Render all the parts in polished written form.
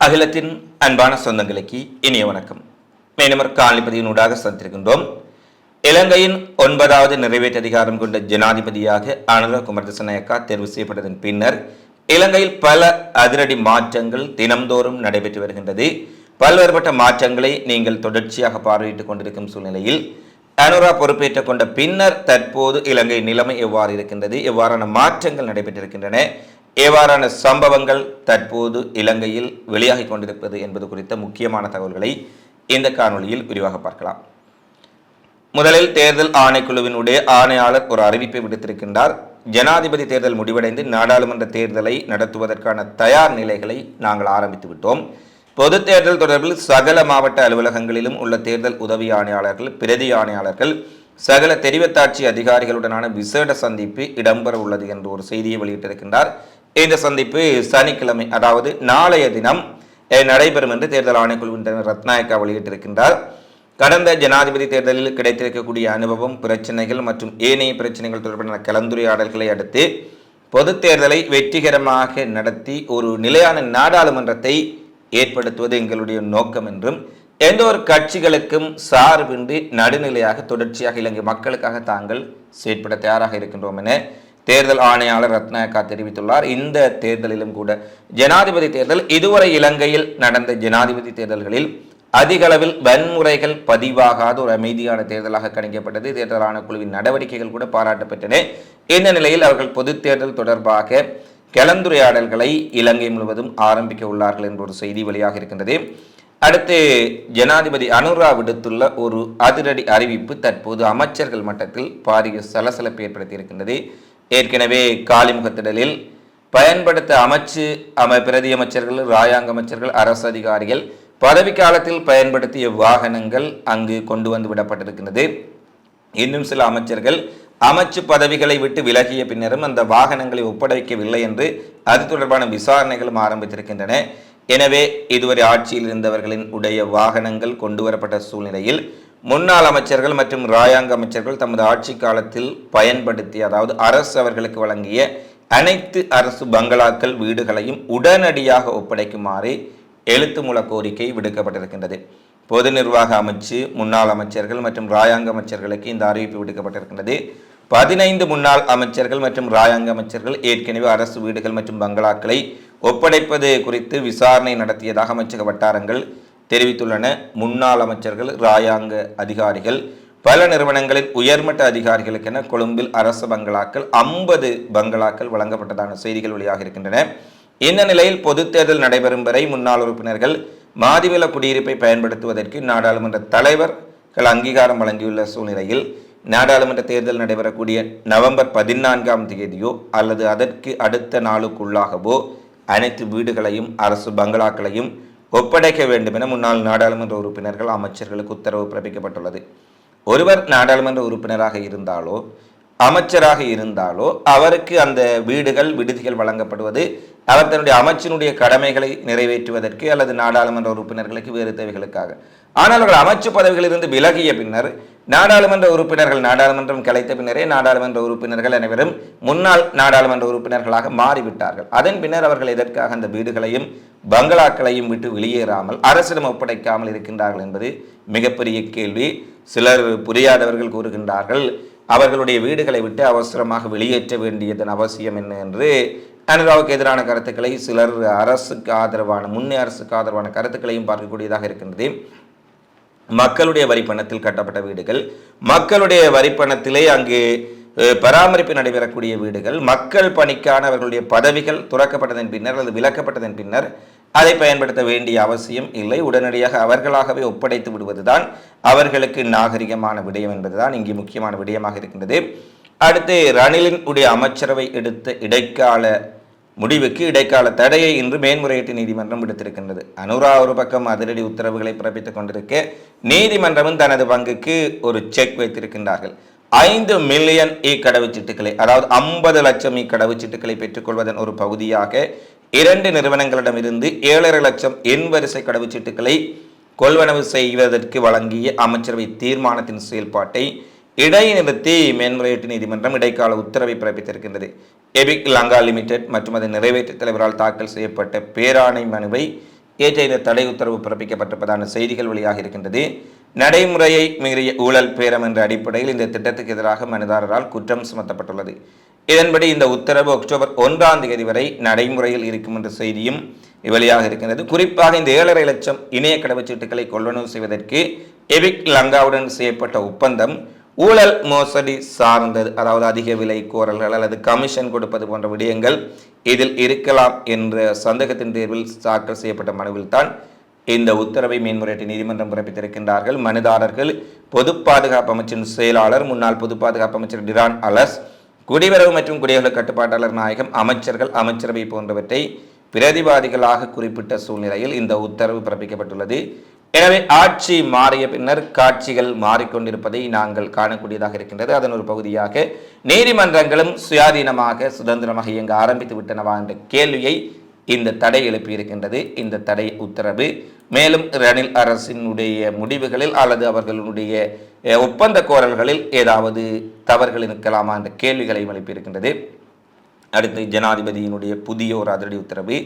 அகிலத்தின் அன்பான சொந்தங்களுக்கு இனிய வணக்கம். மேனமர் காலிப்பதியினூடாக சந்திருக்கின்றோம். இலங்கையின் 9வது நிறைவேற்று அதிகாரம் கொண்ட ஜனாதிபதியாக அனுர குமாரதிசநாயக்கா தேர்வு செய்யப்பட்டதன் பின்னர் இலங்கையில் பல அதிரடி மாற்றங்கள் தினம்தோறும் நடைபெற்று வருகின்றது. பல்வேறுபட்ட மாற்றங்களை நீங்கள் தொடர்ச்சியாக பார்வையிட்டுக் கொண்டிருக்கும் சூழ்நிலையில் அனுரா பொறுப்பேற்றுக் கொண்ட பின்னர் தற்போது இலங்கை நிலைமை எவ்வாறு இருக்கின்றது, எவ்வாறான மாற்றங்கள் நடைபெற்றிருக்கின்றன, எவ்வாறான சம்பவங்கள் தற்போது இலங்கையில் வெளியாகி கொண்டிருப்பது என்பது குறித்த முக்கியமான தகவல்களை இந்த காணொலியில் விரிவாக பார்க்கலாம். முதலில் தேர்தல் ஆணைக்குழுவினுடைய ஆணையாளர் ஒரு அறிவிப்பை விடுத்திருக்கின்றார். ஜனாதிபதி தேர்தல் முடிவடைந்து நாடாளுமன்ற தேர்தலை நடத்துவதற்கான தயார் நிலைகளை நாங்கள் ஆரம்பித்து விட்டோம். பொது தேர்தல் தொடர்பில் சகல மாவட்ட அலுவலகங்களிலும் உள்ள தேர்தல் உதவி ஆணையாளர்கள், பிரதி ஆணையாளர்கள், சகல தெரிவத்தாட்சி அதிகாரிகளுடனான விசேட சந்திப்பு இடம்பெற உள்ளது என்று ஒரு செய்தியை வெளியிட்டிருக்கின்றார். இந்த சந்திப்பு சனிக்கிழமை, அதாவது நாளைய தினம் நடைபெறும் என்று தேர்தல் ஆணைக்குழுவின் ரத்நாயக்கா வெளியிட்டிருக்கின்றார். கடந்த ஜனாதிபதி தேர்தலில் கிடைத்திருக்கக்கூடிய அனுபவம், பிரச்சனைகள் மற்றும் ஏனைய பிரச்சனைகள் தொடர்பான கலந்துரையாடல்களை அடுத்து பொது தேர்தலை வெற்றிகரமாக நடத்தி ஒரு நிலையான நாடாளுமன்றத்தை ஏற்படுத்துவது எங்களுடைய நோக்கம் என்றும், எந்த ஒரு கட்சிகளுக்கும் சார்பின்றி நடுநிலையாக தொடர்ச்சியாக இலங்கை மக்களுக்காக தாங்கள் செயற்பட தயாராக இருக்கின்றோம் என தேர்தல் ஆணையாளர் ரத்நாயக்கா தெரிவித்துள்ளார். இந்த தேர்தலிலும் கூட ஜனாதிபதி தேர்தல் இதுவரை இலங்கையில் நடந்த ஜனாதிபதி தேர்தல்களில் அதிக அளவில் வன்முறைகள் பதிவாகாத ஒரு அமைதியான தேர்தலாக கணிக்கப்பட்டது. தேர்தல் ஆணைக்குழுவின் நடவடிக்கைகள் கூட பாராட்டப்பட்டன. இந்த நிலையில் அவர்கள் பொது தேர்தல் தொடர்பாக கலந்துரையாடல்களை இலங்கை முழுவதும் ஆரம்பிக்க உள்ளார்கள் என்ற ஒரு செய்தி வெளியாக இருக்கின்றது. அடுத்து ஜனாதிபதி அனுரா விடுத்துள்ள ஒரு அதிரடி அறிவிப்பு தற்போது அமைச்சர்கள் மட்டத்தில் பாரிய சலசலப்பை ஏற்படுத்தி இருக்கின்றது. ஏற்கனவே காலிமுகத்திடலில் பயன்படுத்த பிரதி அமைச்சர்கள், ராயாங்க அமைச்சர்கள், அரசு அதிகாரிகள் பதவி காலத்தில் பயன்படுத்திய வாகனங்கள் அங்கு கொண்டு வந்து விடப்பட்டிருக்கின்றது. இன்னும் சில அமைச்சர்கள் அமைச்சு பதவிகளை விட்டு விலகிய பின்னரும் அந்த வாகனங்களை ஒப்படைக்கவில்லை என்று அது தொடர்பான விசாரணைகளும் ஆரம்பித்திருக்கின்றன. எனவே இதுவரை ஆட்சியில் இருந்தவர்களின் உடைய வாகனங்கள் கொண்டு வரப்பட்ட சூழ்நிலையில் முன்னாள் அமைச்சர்கள் மற்றும் ராயாங்க அமைச்சர்கள் தமது ஆட்சி காலத்தில் பயன்படுத்திய, அதாவது அரசு அவர்களுக்கு வழங்கிய அனைத்து அரசு பங்களாக்கள், வீடுகளையும் உடனடியாக ஒப்படைக்குமாறு எழுத்து மூல கோரிக்கை விடுக்கப்பட்டிருக்கின்றது. பொது நிர்வாக அமைச்சு, முன்னாள் அமைச்சர்கள் மற்றும் ராயாங்க அமைச்சர்களுக்கு இந்த அறிவிப்பு விடுக்கப்பட்டிருக்கின்றது. 15 முன்னாள் அமைச்சர்கள் மற்றும் ராயாங்க அமைச்சர்கள் ஏற்கனவே அரசு வீடுகள் மற்றும் பங்களாக்களை ஒப்படைப்பது குறித்து விசாரணை நடத்தியதாக அமைச்சக வட்டாரங்கள் தெரிவித்துள்ளன. முன்னாள் அமைச்சர்கள், ராயாங்க அதிகாரிகள், பல நிறுவனங்களின் உயர்மட்ட அதிகாரிகளுக்கென கொழும்பில் அரசு பங்களாக்கள் 50 பங்களாக்கள் வழங்கப்பட்டதான செய்திகள் வெளியாக இருக்கின்றன. இந்த நிலையில் பொது தேர்தல் நடைபெறும் வரை முன்னாள் உறுப்பினர்கள் மாதிவில குடியிருப்பை பயன்படுத்துவதற்கு நாடாளுமன்ற தலைவர்கள் அங்கீகாரம் வழங்கியுள்ள சூழ்நிலையில் நாடாளுமன்ற தேர்தல் நடைபெறக்கூடிய நவம்பர் 14ஆம் தேதியோ அல்லது அதற்கு அடுத்த நாளுக்குள்ளாகவோ அனைத்து வீடுகளையும் அரசு பங்களாக்களையும் ஒப்படைக்க வேண்டும் என முன்னாள் நாடாளுமன்ற உறுப்பினர்கள், அமைச்சர்களுக்கு உத்தரவு பிறப்பிக்கப்பட்டுள்ளது. ஒருவர் நாடாளுமன்ற உறுப்பினராக இருந்தாலோ அமைச்சராக இருந்தாலோ அவருக்கு அந்த வீடுகள், விடுதிகள் வழங்கப்படுவது அவர் தன்னுடைய அமைச்சினுடைய கடமைகளை நிறைவேற்றுவதற்கு அல்லது நாடாளுமன்ற உறுப்பினர்களுக்கு வேறு தேவைகளுக்காக. ஆனால் அவர்கள் அமைச்சு பதவிகளிலிருந்து விலகிய பின்னர் நாடாளுமன்ற உறுப்பினர்கள், நாடாளுமன்றம் கலைத்த பின்னரே நாடாளுமன்ற உறுப்பினர்கள் அனைவரும் முன்னாள் நாடாளுமன்ற உறுப்பினர்களாக மாறிவிட்டார்கள். அதன் பின்னர் அவர்கள் எதற்காக அந்த வீடுகளையும் பங்களாக்களையும் விட்டு வெளியேறாமல் அரசிடம் ஒப்படைக்காமல் இருக்கின்றார்கள் என்பது மிகப்பெரிய கேள்வி. சிலர் புரியாதவர்கள் கூறுகின்றார்கள், அவர்களுடைய வீடுகளை விட்டு அவசரமாக வெளியேற்ற வேண்டியதன் அவசியம் என்ன என்று. அனுராவுக்கு எதிரான கருத்துக்களை சிலர் அரசுக்கு ஆதரவான, முன்னே அரசுக்கு ஆதரவான கருத்துக்களையும் பார்க்கக்கூடியதாக இருக்கின்றது. மக்களுடைய வரிப்பணத்தில் கட்டப்பட்ட வீடுகள், மக்களுடைய வரிப்பணத்திலே அங்கு பராமரிப்பு நடைபெறக்கூடிய வீடுகள், மக்கள் பணிக்கான அவர்களுடைய பதவிகள் துறக்கப்பட்டதன் பின்னர் அல்லது விலக்கப்பட்டதன் பின்னர் அதை பயன்படுத்த வேண்டிய அவசியம் இல்லை. உடனடியாக அவர்களாகவே ஒப்படைத்து விடுவதுதான் அவர்களுக்கு நாகரிகமான விடயம் என்பதுதான் இங்கே முக்கியமான விடயமாக இருக்கின்றது. அடுத்து ரணிலின் உடைய அமைச்சரவை எடுத்த இடைக்கால முடிவுக்கு இடைக்கால தடையை இன்று மேன்முறையீட்டு நீதிமன்றம் விடுத்திருக்கின்றது. அனுரா ஒரு பக்கம் அதிரடி உத்தரவுகளை பிறப்பித்துக் கொண்டிருக்க, நீதிமன்றமும் தனது பங்குக்கு ஒரு செக் வைத்திருக்கின்றார்கள். 5 மில்லியன் கடவுச்சீட்டுகளை, அதாவது 50 லட்சம் கடவுச்சீட்டுகளை பெற்றுக்கொள்வதன் ஒரு பகுதியாக 2 நிறுவனங்களிடமிருந்து 7.5 லட்சம் எண் வரிசை கடவுச்சீட்டுகளை கொள்வனவு செய்வதற்கு வழங்கிய அமைச்சரவை தீர்மானத்தின் செயல்பாட்டை இடைநிறுத்தி மேன்முறையீட்டு நீதிமன்றம் இடைக்கால உத்தரவை பிறப்பித்திருக்கின்றது. எபிக் லங்கா லிமிடெட் மற்றும் அதன் நிறைவேற்று தலைவரால் தாக்கல் செய்யப்பட்ட பேராணை மனுவை ஏற்ற இந்த தடை உத்தரவு பிறப்பிக்கப்பட்டிருப்பதான செய்திகள் வெளியாக இருக்கின்றது. நடைமுறையை மீறிய ஊழல் பேரம் என்ற அடிப்படையில் இந்த திட்டத்துக்கு எதிராக மனுதாரரால் குற்றம் சுமத்தப்பட்டுள்ளது. இதன்படி இந்த உத்தரவு அக்டோபர் 1 வரை நடைமுறையில் இருக்கும் என்ற செய்தியும் வெளியாக இருக்கின்றது. குறிப்பாக இந்த 7.5 லட்சம் இணைய கடவுச்சீட்டுகளை கொள்வனவு செய்வதற்கு எபிக் லங்காவுடன் செய்யப்பட்ட ஒப்பந்தம் ஊழல் மோசடி சார்ந்தது, அதாவது அதிக விலை கோரல்கள் அல்லது கமிஷன் கொடுப்பது போன்ற விடயங்கள் இதில் இருக்கலாம் என்ற சந்தேகத்தின் தேர்வில் தாக்கல் செய்யப்பட்ட மனுவில் தான் இந்த உத்தரவை மேன்முறையீட்டு நீதிமன்றம் பிறப்பித்திருக்கின்றார்கள். மனுதாரர்கள் பொது பாதுகாப்பு அமைச்சின் செயலாளர், முன்னாள் பொது பாதுகாப்பு அமைச்சர் டிரான் அலஸ், குடிவரவு மற்றும் குடியகல கட்டுப்பாட்டாளர் நாயகம், அமைச்சர்கள், அமைச்சரவை போன்றவற்றை பிரதிவாதிகளாக குறிப்பிட்ட சூழ்நிலையில் இந்த உத்தரவு பிறப்பிக்கப்பட்டுள்ளது. எனவே ஆட்சி மாறிய பின்னர் காட்சிகள் மாறிக்கொண்டிருப்பதை நாங்கள் காணக்கூடியதாக இருக்கின்றது. அதன் ஒரு பகுதியாக நீதிமன்றங்களும் சுயாதீனமாக சுதந்திரமாக இயங்க ஆரம்பித்து விட்டனவா என்ற கேள்வியை இந்த தடை எழுப்பியிருக்கின்றது. இந்த தடை உத்தரவு மேலும் ரணில் அரசினுடைய முடிவுகளில் அல்லது அவர்களுடைய ஒப்பந்த கோரல்களில் ஏதாவது தவறுகள் இருக்கலாமா என்ற கேள்விகளையும் எழுப்பியிருக்கின்றது. அடுத்து ஜனாதிபதியினுடைய புதிய ஒரு அதிரடி உத்தரவு.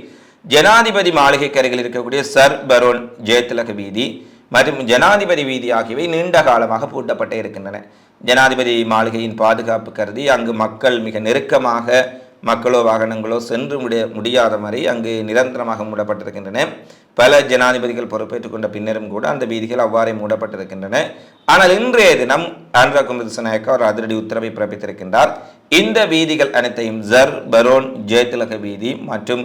ஜனாதிபதி மாளிகைக்கு அருகில் இருக்கக்கூடிய சர் பரோன் ஜெயதிலக வீதி மற்றும் ஜனாதிபதி வீதி ஆகியவை நீண்ட காலமாக பூட்டப்பட்டே இருக்கின்றன. ஜனாதிபதி மாளிகையின் பாதுகாப்பு கருதி அங்கு மக்கள் மிக நெருக்கமாக மக்களோ வாகனங்களோ சென்று முடியாத மாதிரி அங்கு நிரந்தரமாக மூடப்பட்டிருக்கின்றன. பல ஜனாதிபதிகள் பொறுப்பேற்றுக் கொண்ட பின்னரும் கூட அந்த வீதிகள் அவ்வாறே மூடப்பட்டிருக்கின்றன. ஆனால் இன்றைய தினம் அனுர குமாரதிசாநாயக்க ஒரு அதிரடி உத்தரவை பிறப்பித்திருக்கின்றார். இந்த வீதிகள் அனைத்தையும் சர் பரோன் ஜெயதிலக வீதி மற்றும்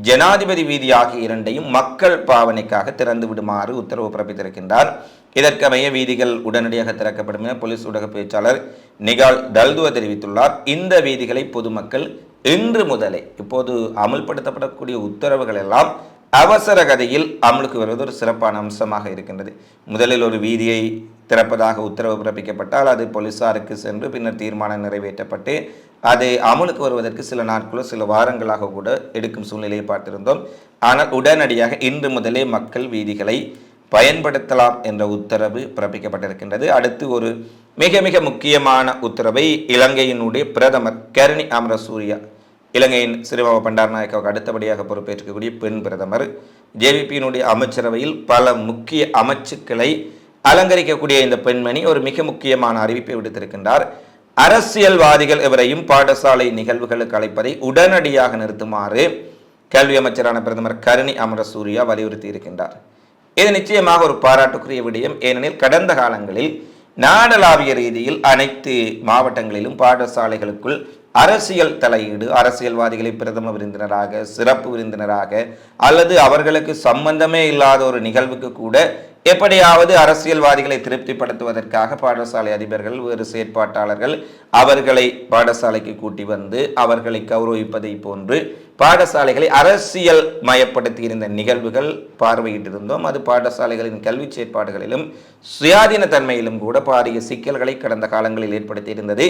ஜனாதிபதி வீதி ஆகிய இரண்டையும் மக்கள் பாவனைக்காக திறந்து விடுமாறு உத்தரவு பிறப்பித்திருக்கின்றார். இதற்கமைய வீதிகள் உடனடியாக திறக்கப்படும் என போலீஸ் ஊடக பேச்சாளர் நிகால் டல்துவ தெரிவித்துள்ளார். இந்த வீதிகளை பொதுமக்கள் இன்று முதலே இப்போது அமுல்படுத்தப்படக்கூடிய உத்தரவுகள் எல்லாம் அவசர கதையில் அமலுக்கு வருவது ஒரு சிறப்பான அம்சமாக இருக்கின்றது. முதலில் ஒரு வீதியை திறப்பதாக உத்தரவு பிறப்பிக்கப்பட்டால் அது போலீசாருக்கு சென்று பின்னர் தீர்மானம் நிறைவேற்றப்பட்டு அது அமலுக்கு வருவதற்கு சில நாட்களோ சில வாரங்களாக கூட எடுக்கும் சூழ்நிலையை பார்த்திருந்தோம். ஆனால் உடனடியாக இன்று முதலே மக்கள் வீதிகளை பயன்படுத்தலாம் என்ற உத்தரவு பிறப்பிக்கப்பட்டிருக்கின்றது. அடுத்து ஒரு மிக மிக முக்கியமான உத்தரவை இலங்கையினுடைய பிரதமர் கரணி அமரசூரிய, இலங்கையின் சிறிமாவோ பண்டாரநாயக்காவுக்கு அடுத்தபடியாக பொறுப்பேற்கக்கூடிய பெண் பிரதமர், ஜேவிபியினுடைய அமைச்சரவையில் பல முக்கிய அமைச்சுக்களை அலங்கரிக்கக்கூடிய இந்த பெண்மணி ஒரு மிக முக்கியமான அறிவிப்பை விடுத்திருக்கின்றார். அரசியல்வாதிகள் எவரையும் பாடசாலை நிகழ்வுகளுக்கு அழைப்பதை உடனடியாக நிறுத்துமாறு கல்வி அமைச்சரான பிரதமர் கரணி அமரசூரியா வலியுறுத்தி இருக்கின்றார். இது நிச்சயமாக ஒரு பாராட்டுக்குரிய விடயம். ஏனெனில் கடந்த காலங்களில் நாடளாவிய ரீதியில் அனைத்து மாவட்டங்களிலும் பாடசாலைகளுக்குள் அரசியல் தலையீடு, அரசியல்வாதிகளை பிரதம விருந்தினராக, சிறப்பு விருந்தினராக அல்லது அவர்களுக்கு சம்பந்தமே இல்லாத ஒரு நிகழ்வுக்கு கூட எப்படியாவது அரசியல்வாதிகளை திருப்திப்படுத்துவதற்காக பாடசாலை அதிபர்கள், வேறு செயற்பாட்டாளர்கள் அவர்களை பாடசாலைக்கு கூட்டி வந்து அவர்களை கௌரவிப்பதை போன்று பாடசாலைகளை அரசியல் மயப்படுத்தி இருந்த நிகழ்வுகள் பார்வையிட்டிருந்தோம். அது பாடசாலைகளின் கல்வி செயற்பாடுகளிலும் சுயாதீன தன்மையிலும் கூட பாரிய சிக்கல்களை கடந்த காலங்களில் ஏற்படுத்தி இருந்தது.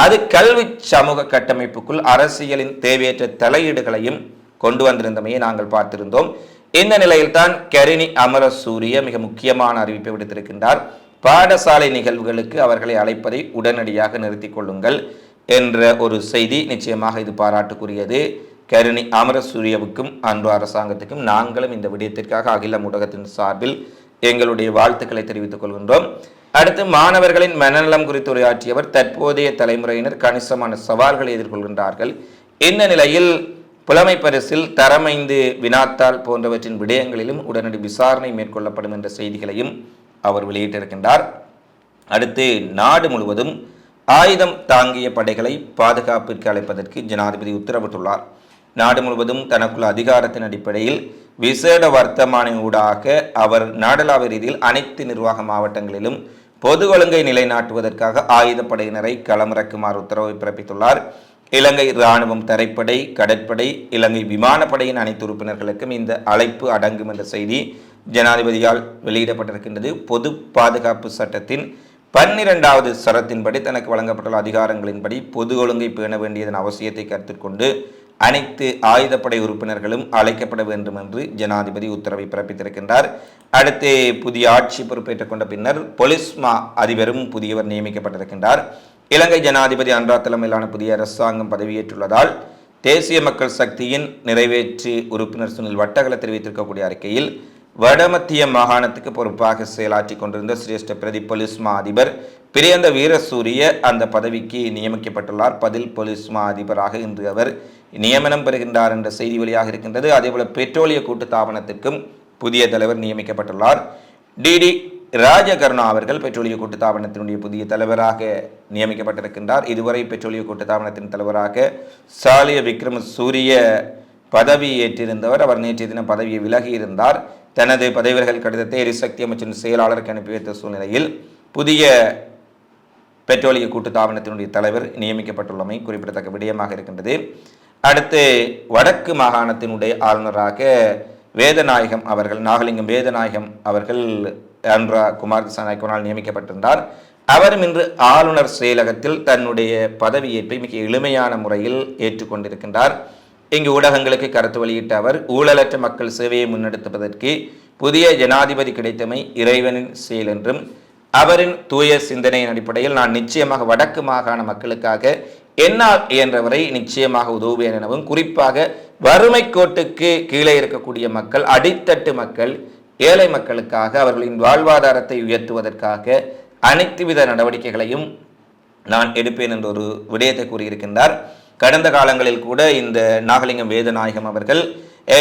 அது கல்வி சமூக கட்டமைப்புக்குள் அரசியலின் தேவையற்ற தலையீடுகளையும் கொண்டு வந்திருந்தமையை நாங்கள் பார்த்திருந்தோம். இந்த நிலையில்தான் கரணி அமரசூரிய மிக முக்கியமான அறிவிப்பை விடுத்திருக்கின்றார். பாடசாலை நிகழ்வுகளுக்கு அவர்களை அழைப்பதை உடனடியாக நிறுத்திக் கொள்ளுங்கள் என்ற ஒரு செய்தி. நிச்சயமாக இது பாராட்டுக்குரியது. கரணி அமரசூரியவுக்கும் அன்று அரசாங்கத்துக்கும் நாங்களும் இந்த விடயத்திற்காக அகில ஊடகத்தின் சார்பில் எங்களுடைய வாழ்த்துக்களை தெரிவித்துக் கொள்கின்றோம். அடுத்து மாணவர்களின் மனநலம் குறித்து உரையாற்றியவர், தற்போதைய தலைமுறையினர் கணிசமான சவால்களை எதிர்கொள்கின்றார்கள். இந்த நிலையில் புலமை பரிசில் தரம் 5 வினாத்தாள் போன்றவற்றின் விடயங்களிலும் உடனடி விசாரணை மேற்கொள்ளப்படும் என்ற செய்திகளையும் அவர் வெளியிட்டிருக்கின்றார். அடுத்து நாடு முழுவதும் ஆயுதம் தாங்கிய படைகளை பாதுகாப்பிற்கு அழைப்பதற்கு ஜனாதிபதி உத்தரவிட்டுள்ளார். நாடு முழுவதும் தனக்குள்ள அதிகாரத்தின் அடிப்படையில் விசேட வர்த்தமானி ஊடாக அவர் நாடளாவிய ரீதியில் அனைத்து நிர்வாக மாவட்டங்களிலும் பொது ஒழுங்கை நிலைநாட்டுவதற்காக ஆயுதப்படையினரை களமிறக்குமாறு உத்தரவை பிறப்பித்துள்ளார். இலங்கை இராணுவம், தரைப்படை, கடற்படை, இலங்கை விமானப்படையின் அனைத்து உறுப்பினர்களுக்கும் இந்த அழைப்பு அடங்கும் என்ற செய்தி ஜனாதிபதியால் வெளியிடப்பட்டிருக்கின்றது. பொது பாதுகாப்பு சட்டத்தின் 12வது சரத்தின்படி தனக்கு வழங்கப்பட்டுள்ள அதிகாரங்களின்படி பொது ஒழுங்கை பேண வேண்டியதன் அவசியத்தை கருத்தில் கொண்டு அனைத்து ஆயுதப்படை உறுப்பினர்களும் அழைக்கப்பட வேண்டும் என்று ஜனாதிபதி உத்தரவை பிறப்பித்திருக்கின்றார். அடுத்து புதிய ஆட்சி பொறுப்பேற்றுக் கொண்ட பின்னர் போலீஸ் அதிபரும் புதியவர் நியமிக்கப்பட்டிருக்கின்றார். இலங்கை ஜனாதிபதி அன்ரா தலைமையிலான புதிய அரசாங்கம் பதவியேற்றுள்ளதால் தேசிய மக்கள் சக்தியின் நிறைவேற்று உறுப்பினர் சுனில் வட்டகல தெரிவித்திருக்கக்கூடிய அறிக்கையில் வடமத்திய மாகாணத்துக்கு பொறுப்பாக செயலாற்றி கொண்டிருந்த சிரேஷ்ட பிரதி போலீஸ் மா அதிபர் பிரியந்த வீரசூரிய அந்த பதவிக்கு நியமிக்கப்பட்டுள்ளார். பதில் போலீஸ் மா அதிபராக இன்று அவர் நியமனம் பெறுகின்றார் என்ற செய்தி வெளியாக இருக்கின்றது. அதேபோல பெட்ரோலிய கூட்டுத்தாபனத்திற்கும் புதிய தலைவர் நியமிக்கப்பட்டுள்ளார். டிடி ராஜகருணா அவர்கள் பெட்ரோலிய கூட்டுத்தாபனத்தினுடைய புதிய தலைவராக நியமிக்கப்பட்டிருக்கின்றார். இதுவரை பெட்ரோலிய கூட்டுத்தாபனத்தின் தலைவராக சாலிய விக்ரம சூரிய பதவி ஏற்றிருந்தவர். அவர் நேற்றைய தினம் பதவியை விலகியிருந்தார். தனது பதவிகள் கடிதத்தை எரிசக்தி அமைச்சின் செயலாளருக்கு அனுப்பி வைத்த சூழ்நிலையில் புதிய பெட்ரோலிய கூட்டுத்தாபனத்தினுடைய தலைவர் நியமிக்கப்பட்டுள்ளமை குறிப்பிடத்தக்க விடயமாக இருக்கின்றது. அடுத்து வடக்கு மாகாணத்தினுடைய ஆளுநராக வேதநாயகம் அவர்கள் நாகலிங்கம் வேதநாயகம் அவர்கள் அன்ரா குமார் திசாநாயக்கனால் நியமிக்கப்பட்டிருந்தார். அவரும் இன்று ஆளுநர் செயலகத்தில் தன்னுடைய பதவியேற்பை மிக எளிமையான முறையில் ஏற்றுக்கொண்டிருக்கின்றார். இங்கு ஊடகங்களுக்கு கருத்து வெளியிட்ட அவர் ஊழலற்ற மக்கள் சேவையை முன்னெடுப்பதற்கு புதிய ஜனாதிபதி கிடைத்தமை இறைவனின் செயல் என்றும் அவரின் தூய சிந்தனையின் அடிப்படையில் நான் நிச்சயமாக வடக்கு மாகாண மக்களுக்காக என்னால் இயன்றவரை நிச்சயமாக உதவுவேன் எனவும் குறிப்பாக வறுமை கோட்டுக்கு கீழே இருக்கக்கூடிய மக்கள் அடித்தட்டு மக்கள் ஏழை மக்களுக்காக அவர்களின் வாழ்வாதாரத்தை உயர்த்துவதற்காக அனைத்து வித நடவடிக்கைகளையும் நான் எடுப்பேன் என்ற ஒரு விடயத்தை கூறியிருக்கின்றார். கடந்த காலங்களில் கூட இந்த நாகலிங்கம் வேதநாயகம் அவர்கள்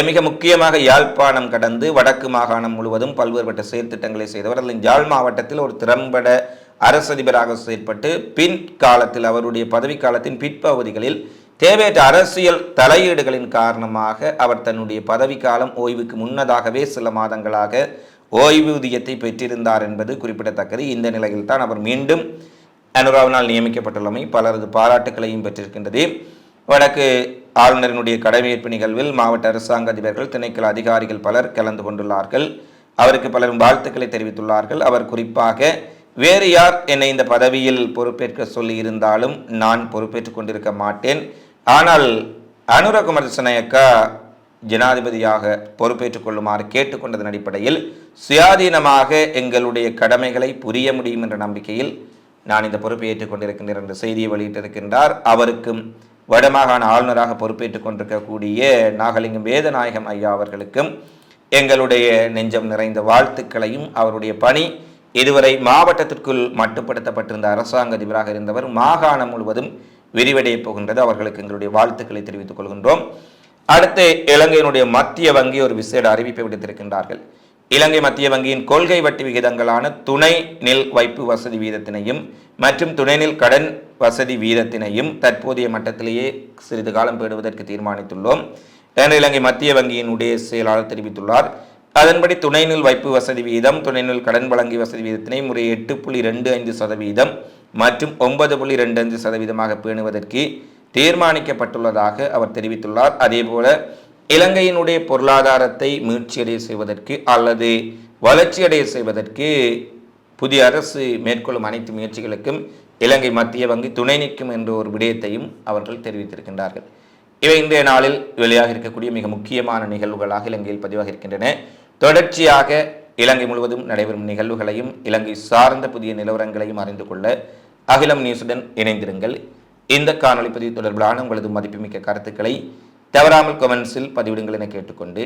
மிக முக்கியமாக யாழ்ப்பாணம் கடந்து வடக்கு மாகாணம் முழுவதும் பல்வேறுபட்ட செயற்திட்டங்களை செய்தவர். அதில் யாழ் மாவட்டத்தில் ஒரு திறம்பட அரசதிபராக செயற்பட்டு பின் காலத்தில் அவருடைய பதவிக்காலத்தின் பிற்பகுதிகளில் தேவையற்ற அரசியல் தலையீடுகளின் காரணமாக அவர் தன்னுடைய பதவிக்காலம் ஓய்வுக்கு முன்னதாகவே சில மாதங்களாக ஓய்வூதியத்தை பெற்றிருந்தார் என்பது குறிப்பிடத்தக்கது. இந்த நிலையில் தான் அவர் மீண்டும் அனுராவினால் நியமிக்கப்பட்டுள்ளமை பலரது பாராட்டுகளையும் பெற்றிருக்கின்றது. வடக்கு ஆளுநரினுடைய கடமையேற்பு நிகழ்வில் மாவட்ட அரசாங்க அதிபர்கள் திணைக்கள அதிகாரிகள் பலர் கலந்து கொண்டுள்ளார்கள். அவருக்கு பலரும் வாழ்த்துக்களை தெரிவித்துள்ளார்கள். அவர் குறிப்பாக வேறு யார் என்னை இந்த பதவியில் பொறுப்பேற்க சொல்லி இருந்தாலும் நான் பொறுப்பேற்றுக் கொண்டிருக்க மாட்டேன், ஆனால் அனுர குமார் திசாநாயக்கா ஜனாதிபதியாக பொறுப்பேற்றுக் கொள்ளுமாறு கேட்டுக்கொண்டதன் அடிப்படையில் சுயாதீனமாக எங்களுடைய கடமைகளை புரிய முடியும் என்ற நம்பிக்கையில் நான் இந்த பொறுப்பை ஏற்றுக் கொண்டிருக்கின்றேன் என்ற செய்தியை வெளியிட்டிருக்கின்றார். அவருக்கும் வடமாகாண ஆளுநராக பொறுப்பேற்றுக் கொண்டிருக்கக்கூடிய நாகலிங்கம் வேதநாயகம் ஐயா அவர்களுக்கும் எங்களுடைய நெஞ்சம் நிறைந்த வாழ்த்துக்களையும், அவருடைய பணி இதுவரை மாவட்டத்திற்குள் மட்டுப்படுத்தப்பட்டிருந்த அரசாங்க அதிபராக இருந்தவர் மாகாணம் முழுவதும் விரிவடைய போகின்றது, அவர்களுக்கு எங்களுடைய வாழ்த்துக்களை தெரிவித்துக் கொள்கின்றோம். அடுத்து இலங்கையினுடைய மத்திய வங்கி ஒரு விசேட அறிவிப்பை விடுத்திருக்கின்றார்கள். இலங்கை மத்திய வங்கியின் கொள்கை வட்டி விகிதங்களான துணை நில் வைப்பு வசதி வீதத்தினையும் மற்றும் துணைநில் கடன் வசதி வீதத்தினையும் தற்போதைய மட்டத்திலேயே சிறிது காலம் பேடுவதற்கு தீர்மானித்துள்ளோம் என இலங்கை மத்திய வங்கியினுடைய செயலாளர் தெரிவித்துள்ளார். அதன்படி துணைநில் வைப்பு வசதி வீதம் துணைநில் கடன் வழங்கி வசதி வீதத்தினை முறை 8.25% மற்றும் 9.25% பேணுவதற்கு தீர்மானிக்கப்பட்டுள்ளதாக அவர் தெரிவித்துள்ளார். அதேபோல இலங்கையினுடைய பொருளாதாரத்தை மீட்சியடைய செய்வதற்கு அல்லது வளர்ச்சியடைய செய்வதற்கு புதிய அரசு மேற்கொள்ளும் அனைத்து முயற்சிகளுக்கும் இலங்கை மத்திய வங்கி துணை நிற்கும் என்ற ஒரு விடயத்தையும் அவர்கள் தெரிவித்திருக்கின்றார்கள். இவை இன்றைய நாளில் வெளியாக இருக்கக்கூடிய மிக முக்கியமான நிகழ்வுகளாக இலங்கையில் பதிவாக இருக்கின்றன. தொடர்ச்சியாக இலங்கை முழுவதும் நடைபெறும் நிகழ்வுகளையும் இலங்கை சார்ந்த புதிய நிலவரங்களையும் அறிந்து கொள்ள அகிலம் நியூஸுடன் இணைந்திருங்கள். இந்த காணொலி பதிவு தொடர்பிலான உங்களது மதிப்புமிக்க கருத்துக்களை தவறாமல் கமெண்ட்ஸில் பதிவிடுங்கள் என கேட்டுக்கொண்டு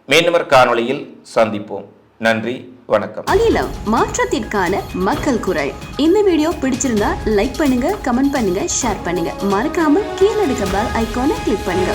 மீண்டும் ஒரு காணொலியில் சந்திப்போம். நன்றி, வணக்கம். அகிலம் மாற்றத்திற்கான மக்கள் குரல். இந்த வீடியோ பிடிச்சிருந்தா லைக் பண்ணுங்க, கமெண்ட் பண்ணுங்க, ஷேர் பண்ணுங்க. மறக்காம கீழே இருக்க பெல் ஐகானை கிளிக் பண்ணுங்க.